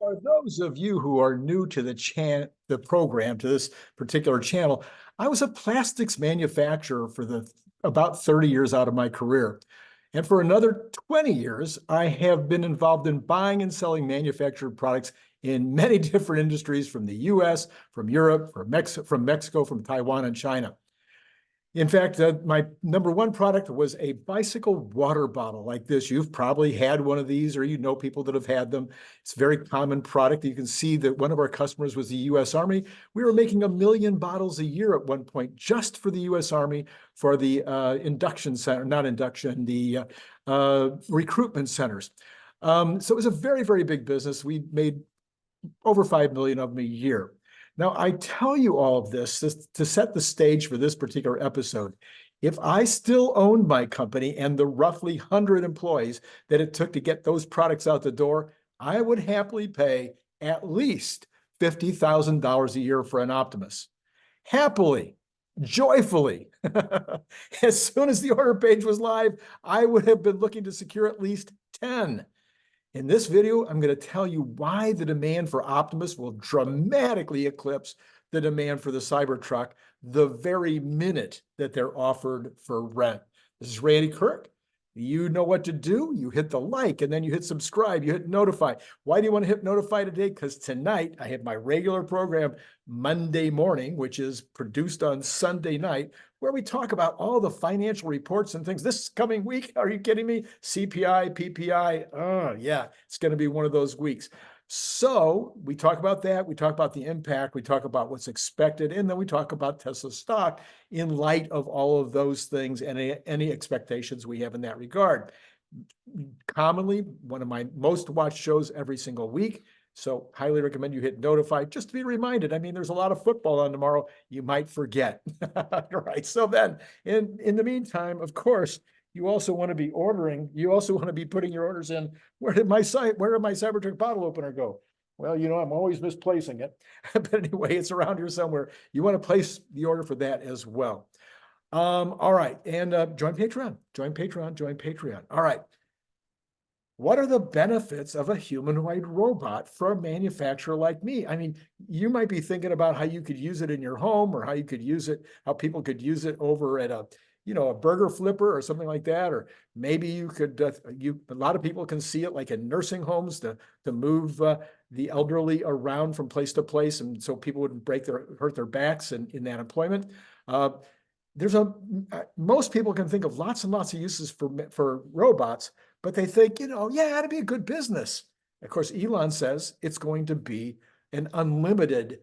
For those of you who are new to the program, to this particular channel, I was a plastics manufacturer for about 30 years out of my career. And for another 20 years, I have been involved in buying and selling manufactured products in many different industries from the US, from Europe, from Mexico, from Taiwan, and China. In fact, my number one product was a bicycle water bottle like this. You've probably had one of these, or you know people that have had them. It's a very common product. You can see that one of our customers was the U.S. Army. We were making 1 million bottles a year at one point just for the U.S. Army for the induction center, not induction, the recruitment centers. So it was a very, very big business. We made over 5 million of them a year. Now, I tell you all of this to set the stage for this particular episode. If I still owned my company and the roughly 100 employees that it took to get those products out the door, I would happily pay at least $50,000 a year for an Optimus. Happily, joyfully. As soon as the order page was live, I would have been looking to secure at least 10. In this video, I'm going to tell you why the demand for Optimus will dramatically eclipse the demand for the Cybertruck the very minute that they're offered for rent. This is Randy Kirk. You know what to do. You hit the like, and then you hit subscribe. You hit notify. Why do you want to hit notify today? Because tonight I have my regular program Monday morning, which is produced on Sunday night, where we talk about all the financial reports and things. This coming week, are you kidding me? CPI, PPI. Oh, yeah, it's going to be one of those weeks. So we talk about that. We talk about the impact. We talk about what's expected. And then we talk about Tesla stock in light of all of those things and any expectations we have in that regard. Commonly, one of my most watched shows every single week. So highly recommend you hit notify just to be reminded. I mean, there's a lot of football on tomorrow. You might forget. All right. So then in the meantime, of course, you also want to be ordering. You also want to be putting your orders in. Where did my Cybertruck bottle opener go? Well, you know, I'm always misplacing it. But anyway, it's around here somewhere. You want to place the order for that as well. All right. And join Patreon. Join Patreon. Join Patreon. All right. What are the benefits of a humanoid robot for a manufacturer like me? I mean, you might be thinking about how you could use it in your home, or how you could use it, how people could use it over at a burger flipper or something like that. Or maybe you could, a lot of people can see it like in nursing homes to move the elderly around from place to place. And so people wouldn't hurt their backs in that employment. Most people can think of lots and lots of uses for robots, but they think, yeah, it'd be a good business. Of course, Elon says it's going to be an unlimited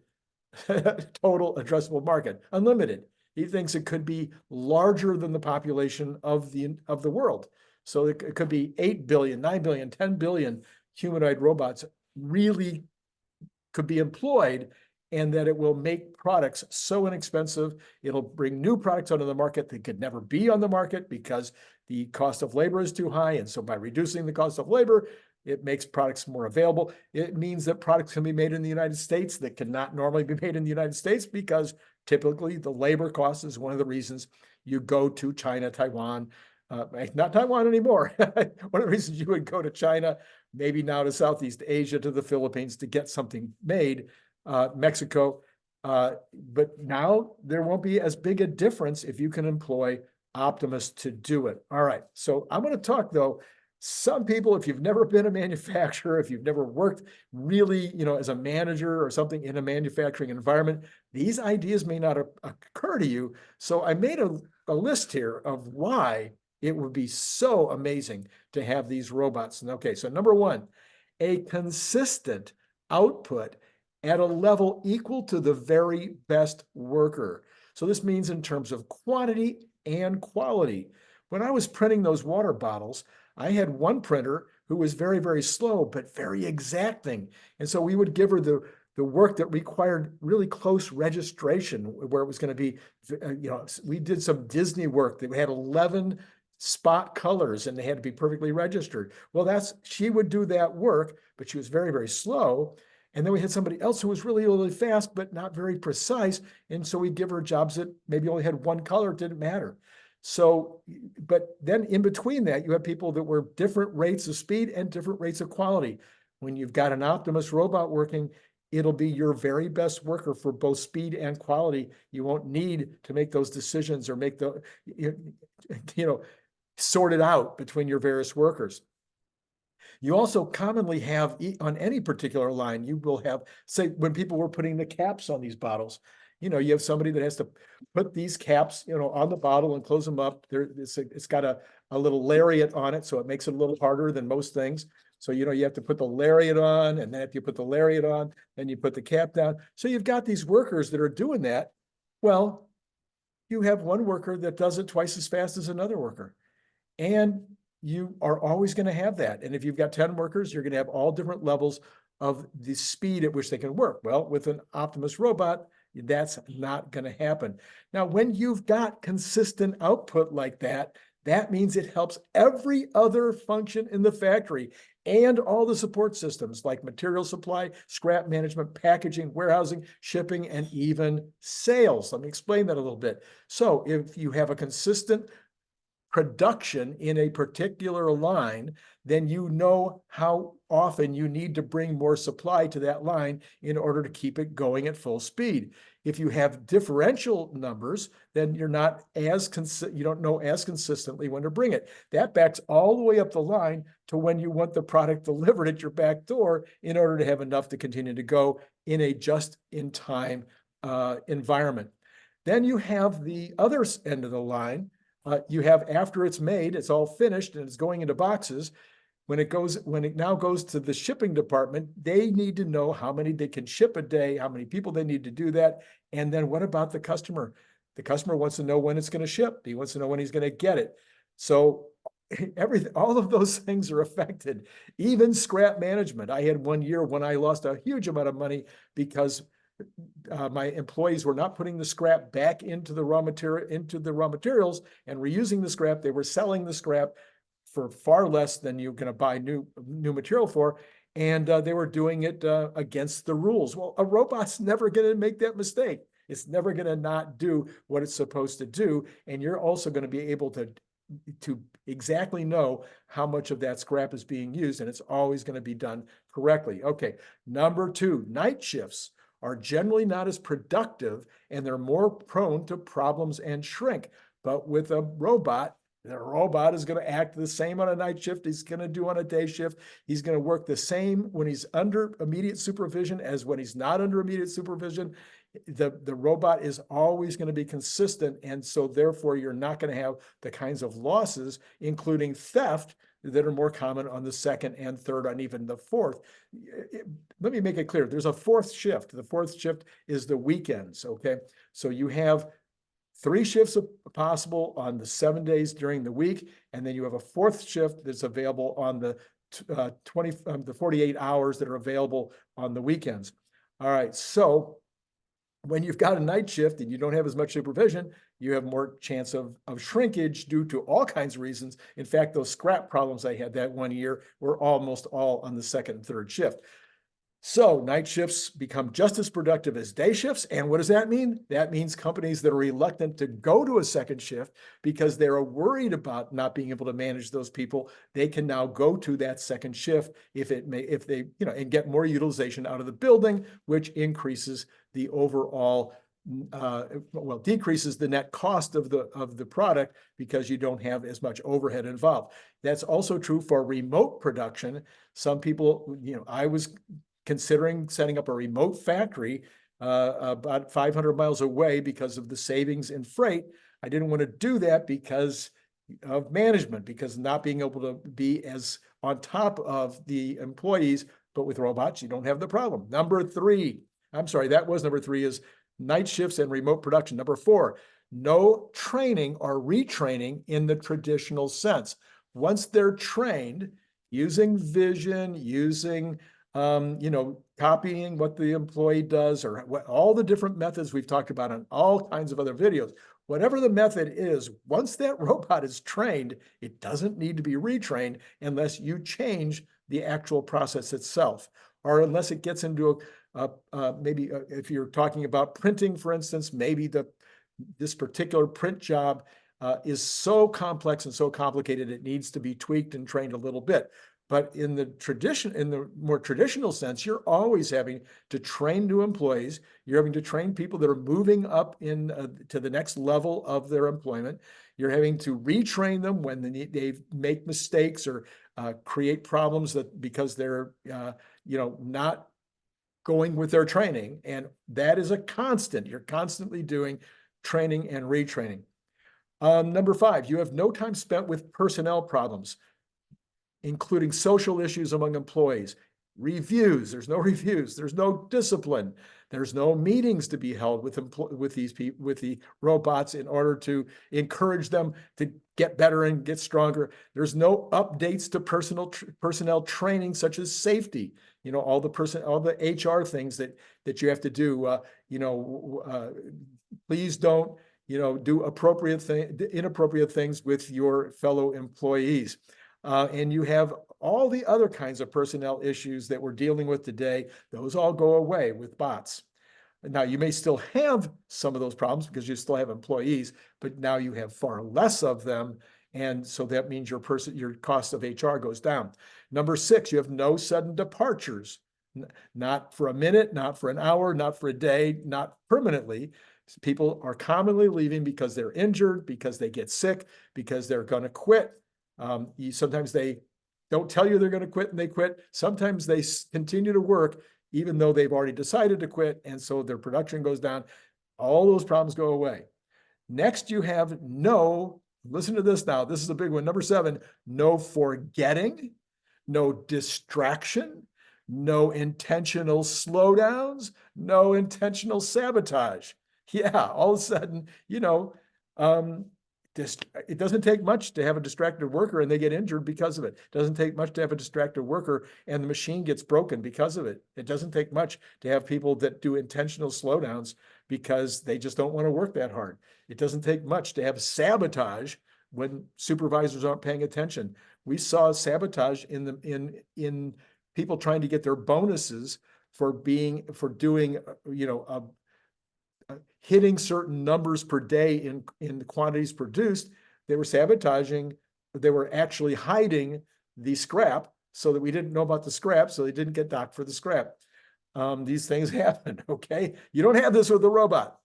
total addressable market, unlimited. He thinks it could be larger than the population of the world. So it could be 8 billion, 9 billion, 10 billion humanoid robots really could be employed, and that it will make products so inexpensive. It'll bring new products onto the market that could never be on the market because the cost of labor is too high. And so by reducing the cost of labor, it makes products more available. It means that products can be made in the United States that cannot normally be made in the United States, because typically the labor cost is one of the reasons you go to China, Taiwan, not Taiwan anymore. One of the reasons you would go to China, maybe now to Southeast Asia, to the Philippines to get something made, Mexico. But now there won't be as big a difference if you can employ Optimus to do it. All right. So I'm going to talk, though. Some people, if you've never been a manufacturer, if you've never worked really, as a manager or something in a manufacturing environment, these ideas may not occur to you. So I made a list here of why it would be so amazing to have these robots. And okay, so number one, a consistent output at a level equal to the very best worker. So this means in terms of quantity and quality. When I was printing those water bottles, I had one printer who was very, very slow, but very exacting. And so we would give her the work that required really close registration, where it was going to be, we did some Disney work that we had 11 spot colors and they had to be perfectly registered. Well, she would do that work, but she was very, very slow. And then we had somebody else who was really, really fast, but not very precise. And so we'd give her jobs that maybe only had one color, it didn't matter. So, but then in between that, you have people that were different rates of speed and different rates of quality. When you've got an Optimus robot working, it'll be your very best worker for both speed and quality. You won't need to make those decisions or make the, sort it out between your various workers. You also commonly have on any particular line, you will have, say, when people were putting the caps on these bottles, you have somebody that has to put these caps, on the bottle and close them up. It's got a little lariat on it, so it makes it a little harder than most things. So, you have to put the lariat on, and then if you put the lariat on, then you put the cap down. So you've got these workers that are doing that. Well, you have one worker that does it twice as fast as another worker. And you are always going to have that. And if you've got 10 workers, you're going to have all different levels of the speed at which they can work. Well, with an Optimus robot, that's not going to happen. Now, when you've got consistent output like that, that means it helps every other function in the factory and all the support systems like material supply, scrap management, packaging, warehousing, shipping, and even sales. Let me explain that a little bit. So if you have a consistent production in a particular line, then you know how often you need to bring more supply to that line in order to keep it going at full speed. If you have differential numbers, then you're not as you don't know as consistently when to bring it. That backs all the way up the line to when you want the product delivered at your back door in order to have enough to continue to go in a just-in-time environment. Then you have the other end of the line. You have, after it's made, it's all finished and it's going into boxes. When it now goes to the shipping department, they need to know how many they can ship a day, how many people they need to do that. And then what about the customer? The customer wants to know when it's going to ship. He wants to know when he's going to get it. So all of those things are affected. Even scrap management. I had one year when I lost a huge amount of money because my employees were not putting the scrap back into the raw materials and reusing the scrap. They were selling the scrap for far less than you're going to buy new material for, and they were doing it against the rules. Well, a robot's never going to make that mistake. It's never going to not do what it's supposed to do, and you're also going to be able to exactly know how much of that scrap is being used, and it's always going to be done correctly. Okay, number 2, night shifts are generally not as productive and they're more prone to problems and shrink. But with a robot, the robot is going to act the same on a night shift he's going to do on a day shift. He's going to work the same when he's under immediate supervision as when he's not under immediate supervision. The robot is always going to be consistent, and so therefore you're not going to have the kinds of losses, including theft, that are more common on the second and third and even the fourth. Let me make it clear. There's a fourth shift. The fourth shift is the weekends, okay? So you have 3 shifts possible on the 7 days during the week, and then you have a fourth shift that's available on the 48 hours that are available on the weekends. All right, so when you've got a night shift and you don't have as much supervision, you have more chance of shrinkage due to all kinds of reasons. In fact, those scrap problems I had that one year were almost all on the second and third shift. So night shifts become just as productive as day shifts. And what does that mean? That means companies that are reluctant to go to a second shift because they're worried about not being able to manage those people, they can now go to that second shift if they, and get more utilization out of the building, which increases the overall decreases the net cost of the product because you don't have as much overhead involved. That's also true for remote production. Some people, I was considering setting up a remote factory about 500 miles away because of the savings in freight. I didn't want to do that because of management, because not being able to be as on top of the employees, but with robots, you don't have the problem. Number 3, I'm sorry, that was number 3, is night shifts and remote production. Number 4, no training or retraining in the traditional sense. Once they're trained using vision, using copying what the employee does, or all the different methods we've talked about on all kinds of other videos, whatever the method is, once that robot is trained, it doesn't need to be retrained unless you change the actual process itself, or unless it gets into maybe if you're talking about printing, for instance, maybe this particular print job is so complex and so complicated, it needs to be tweaked and trained a little bit. But in the more traditional sense, you're always having to train new employees. You're having to train people that are moving up to the next level of their employment. You're having to retrain them when they make mistakes or create problems because they're not going with their training. And that is a constant. You're constantly doing training and retraining. Number 5, you have no time spent with personnel problems, including social issues among employees, reviews. There's no reviews. There's no discipline. There's no meetings to be held with these people, with the robots, in order to encourage them to get better and get stronger. There's no updates to personnel training, such as safety. All the HR things that you have to do. Please don't do inappropriate things with your fellow employees. And you have all the other kinds of personnel issues that we're dealing with today. Those all go away with bots. Now, you may still have some of those problems because you still have employees, but now you have far less of them. And so that means your cost of HR goes down. Number 6, you have no sudden departures, not for a minute, not for an hour, not for a day, not permanently. People are commonly leaving because they're injured, because they get sick, because they're going to quit. Sometimes they don't tell you they're going to quit and they quit. Sometimes they continue to work even though they've already decided to quit, and so their production goes down. All those problems go away. Next, you have listen to this now, this is a big one. Number 7, no forgetting, no distraction, no intentional slowdowns, no intentional sabotage. Yeah, all of a sudden, it doesn't take much to have a distracted worker and they get injured because of it. It doesn't take much to have a distracted worker and the machine gets broken because of it. It doesn't take much to have people that do intentional slowdowns because they just don't want to work that hard. It doesn't take much to have sabotage when supervisors aren't paying attention. We saw sabotage in people trying to get their bonuses for doing hitting certain numbers per day in the quantities produced. They were sabotaging. They were actually hiding the scrap so that we didn't know about the scrap, so they didn't get docked for the scrap. These things happen, okay? You don't have this with the robot.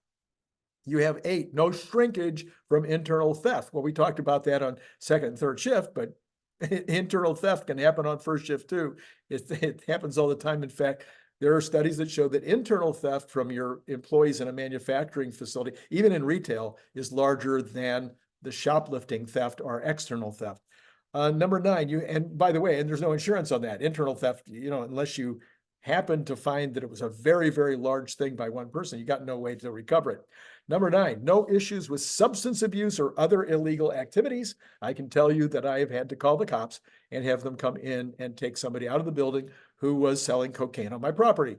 You have 8, no shrinkage from internal theft. Well, we talked about that on second and third shift, but internal theft can happen on first shift too. It happens all the time. In fact, there are studies that show that internal theft from your employees in a manufacturing facility, even in retail, is larger than the shoplifting theft or external theft. Number 9, and by the way, and there's no insurance on that. Internal theft, unless you happen to find that it was a very, very large thing by one person, you got no way to recover it. Number 9, no issues with substance abuse or other illegal activities. I can tell you that I have had to call the cops and have them come in and take somebody out of the building who was selling cocaine on my property.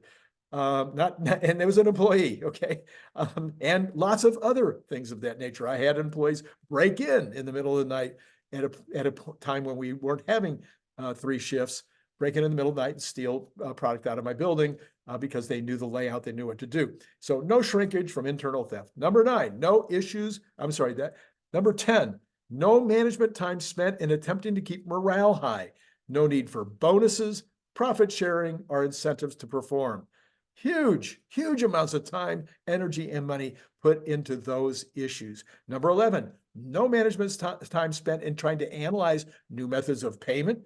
And there was an employee, okay? And lots of other things of that nature. I had employees break in the middle of the night at a time when we weren't having 3 shifts, break in the middle of the night and steal product out of my building because they knew the layout, they knew what to do. So no shrinkage from internal theft. Number 9, no issues. Number 10, no management time spent in attempting to keep morale high. No need for bonuses, profit sharing, or incentives to perform. Huge, huge amounts of time, energy, and money put into those issues. Number 11, no management time spent in trying to analyze new methods of payment.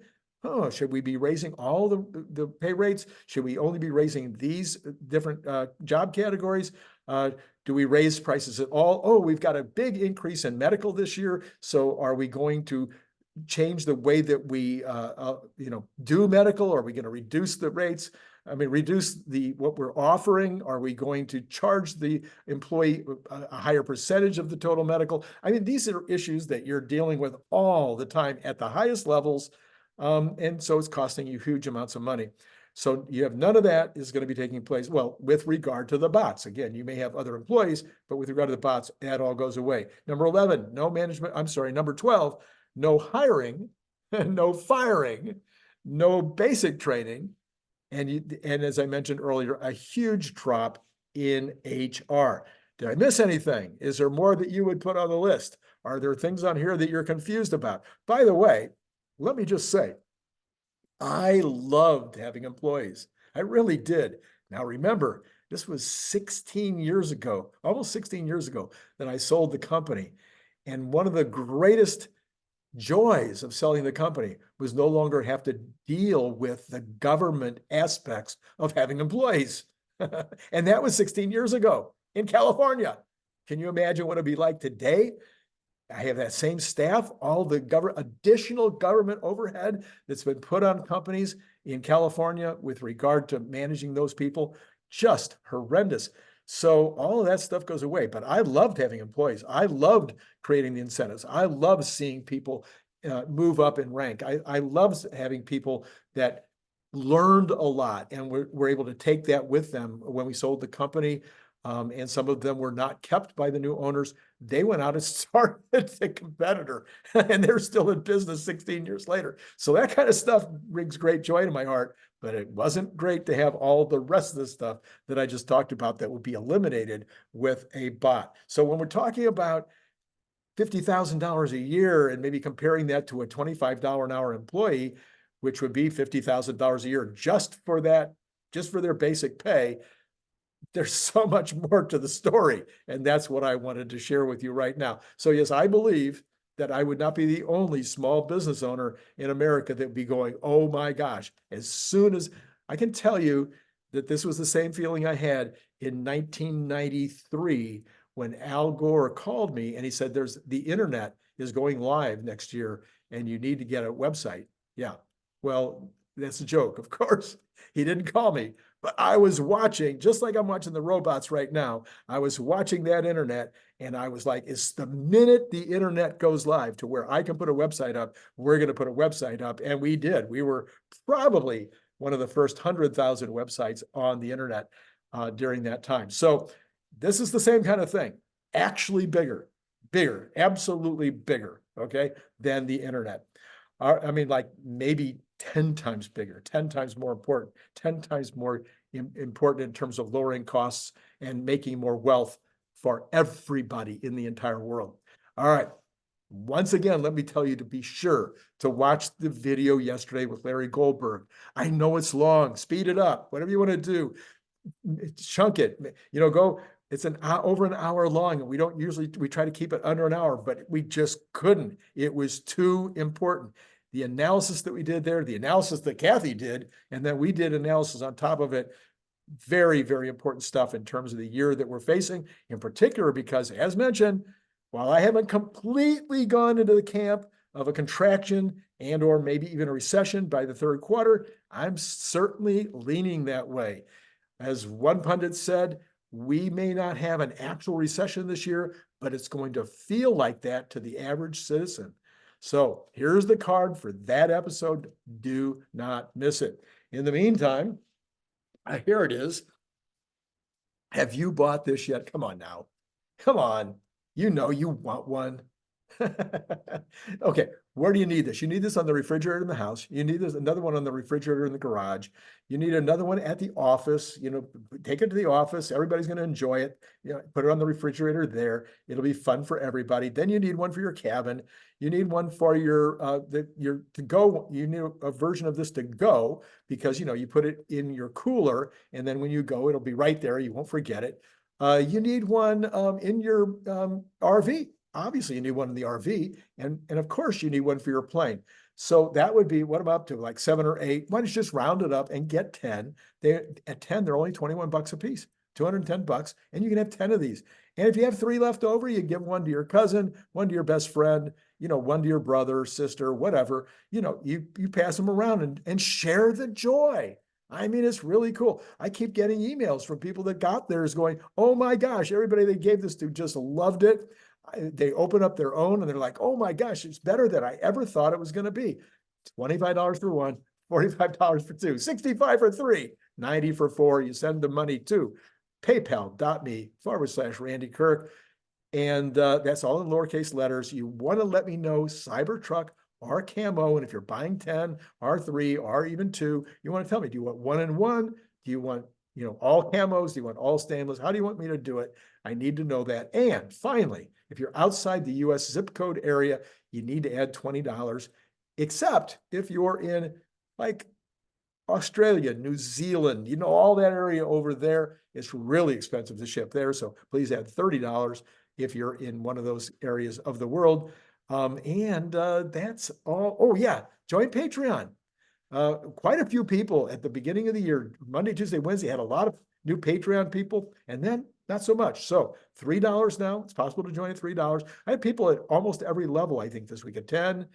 Should we be raising all the pay rates? Should we only be raising these different job categories? Do we raise prices at all? Oh, we've got a big increase in medical this year. So are we going to change the way that we do medical? Are we going to reduce the rates? Reduce what we're offering? Are we going to charge the employee a higher percentage of the total medical? These are issues that you're dealing with all the time at the highest levels. And so it's costing you huge amounts of money. So you have none of that is going to be taking place. Well, with regard to the bots, again, you may have other employees, but with regard to the bots, that all goes away. Number 11, number 12, no hiring, no firing, no basic training. And as I mentioned earlier, a huge drop in HR. Did I miss anything? Is there more that you would put on the list? Are there things on here that you're confused about? By the way, let me just say, I loved having employees. I really did. Now remember, this was 16 years ago, almost 16 years ago, that I sold the company. And one of the greatest joys of selling the company was no longer have to deal with the government aspects of having employees. And that was 16 years ago in California. Can you imagine what it'd be like today? I have that same staff, all the additional government overhead that's been put on companies in California with regard to managing those people, just horrendous. So all of that stuff goes away. But I loved having employees. I loved creating the incentives. I love seeing people move up in rank. I love having people that learned a lot and were able to take that with them when we sold the company. And some of them were not kept by the new owners. They went out and started a competitor, and they're still in business 16 years later. So that kind of stuff brings great joy to my heart, but it wasn't great to have all the rest of the stuff that I just talked about that would be eliminated with a bot. So when we're talking about $50,000 a year and maybe comparing that to a $25 an hour employee, which would be $50,000 a year just for that, just for their basic pay, there's so much more to the story. And that's what I wanted to share with you right now. So yes, I believe that I would not be the only small business owner in America that would be going, oh my gosh, as soon as I can tell you that this was the same feeling I had in 1993 when Al Gore called me and he said, the internet is going live next year and you need to get a website. Yeah, well, that's a joke, of course. He didn't call me, but I was watching, just like I'm watching the robots right now. I was watching that internet and I was like, it's the minute the internet goes live to where I can put a website up, we're going to put a website up. And we did. We were probably one of the first 100,000 websites on the internet during that time. So this is the same kind of thing, actually bigger, absolutely bigger, okay, than the internet. I mean, like maybe 10 times bigger, 10 times more important, 10 times more important in terms of lowering costs and making more wealth for everybody in the entire world. All right. Once again, let me tell you to be sure to watch the video yesterday with Larry Goldberg. I know it's long, speed it up, whatever you want to do, chunk it, go. It's over an hour long, and we try to keep it under an hour, but we just couldn't. It was too important. The analysis that we did there, the analysis that Kathy did, and then we did analysis on top of it. Very, very important stuff in terms of the year that we're facing, in particular, because as mentioned, while I haven't completely gone into the camp of a contraction and or maybe even a recession by the third quarter, I'm certainly leaning that way. As one pundit said, we may not have an actual recession this year, but it's going to feel like that to the average citizen. So here's the card for that episode. Do not miss it. In the meantime, here it is. Have you bought this yet? Come on now. Come on. You know you want one. Okay, where do you need this? You need this on the refrigerator in the house. You need this another one on the refrigerator in the garage. You need another one at the office. Take it to the office. Everybody's going to enjoy it. Put it on the refrigerator there. It'll be fun for everybody. Then you need one for your cabin. You need one for your to go. You need a version of this to go because you put it in your cooler, and then when you go, it'll be right there. You won't forget it. You need one in your RV. Obviously, you need one in the RV, and of course, you need one for your plane. So that would be what I'm up to, like 7 or 8. Why don't you just round it up and get 10? At 10, they're only $21 a piece, $210, and you can have 10 of these. And if you have 3 left over, you give one to your cousin, one to your best friend, one to your brother, sister, whatever. You pass them around and share the joy. I mean, it's really cool. I keep getting emails from people that got theirs going, oh my gosh, everybody they gave this to just loved it. They open up their own and they're like, oh my gosh, it's better than I ever thought it was going to be. $25 for one, $45 for two, $65 for three, $90 for four. You send the money to paypal.me/Randy Kirk. And that's all in lowercase letters. You want to let me know Cybertruck or camo. And if you're buying 10 or 3 or even 2, you want to tell me, do you want 1 and 1? Do you want all camos? Do you want all stainless? How do you want me to do it? I need to know that. And finally, if you're outside the US zip code area, you need to add $20, except if you're in like Australia, New Zealand, you know, all that area over there, it's really expensive to ship there. So please add $30 if you're in one of those areas of the world. That's all. Oh yeah, join Patreon. Quite a few people at the beginning of the year, Monday, Tuesday, Wednesday, had a lot of new Patreon people, and then not so much. So $3 now. It's possible to join at $3. I have people at almost every level, I think, this week at 10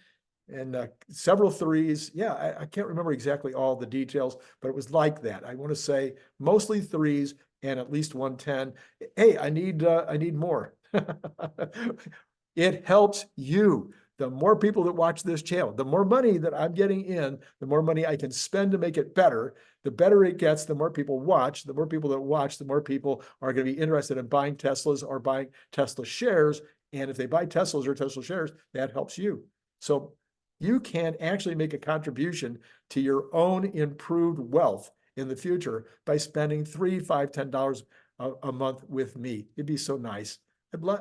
and several threes. Yeah, I can't remember exactly all the details, but it was like that. I want to say mostly threes and at least 110. Hey, I need more. It helps you. The more people that watch this channel, the more money that I'm getting in, the more money I can spend to make it better. The better it gets, the more people watch. The more people that watch, the more people are going to be interested in buying Teslas or buying Tesla shares. And if they buy Teslas or Tesla shares, that helps you. So you can actually make a contribution to your own improved wealth in the future by spending $3, $5, $10 a month with me. It'd be so nice.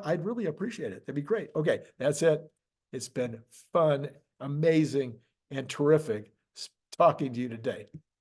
I'd really appreciate it. That'd be great. Okay, that's it. It's been fun, amazing, and terrific talking to you today.